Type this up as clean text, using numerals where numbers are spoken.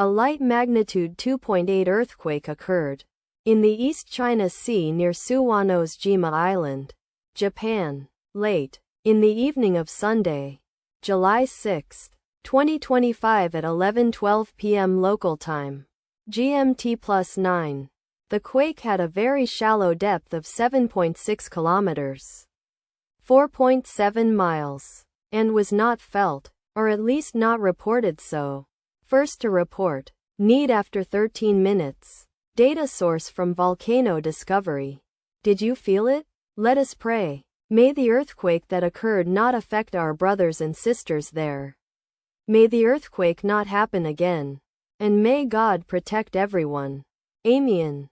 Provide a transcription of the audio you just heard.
A light magnitude 2.8 earthquake occurred in the East China Sea near Suwanose-jima Island, Japan, late in the evening of Sunday, July 6, 2025 at 11:12 p.m. local time, GMT+9. The quake had a very shallow depth of 7.6 kilometers, 4.7 miles, and was not felt, or at least not reported so. First to report. Need after 13 minutes. Data source from Volcano Discovery. Did you feel it? Let us pray. May the earthquake that occurred not affect our brothers and sisters there. May the earthquake not happen again. And may God protect everyone. Amen.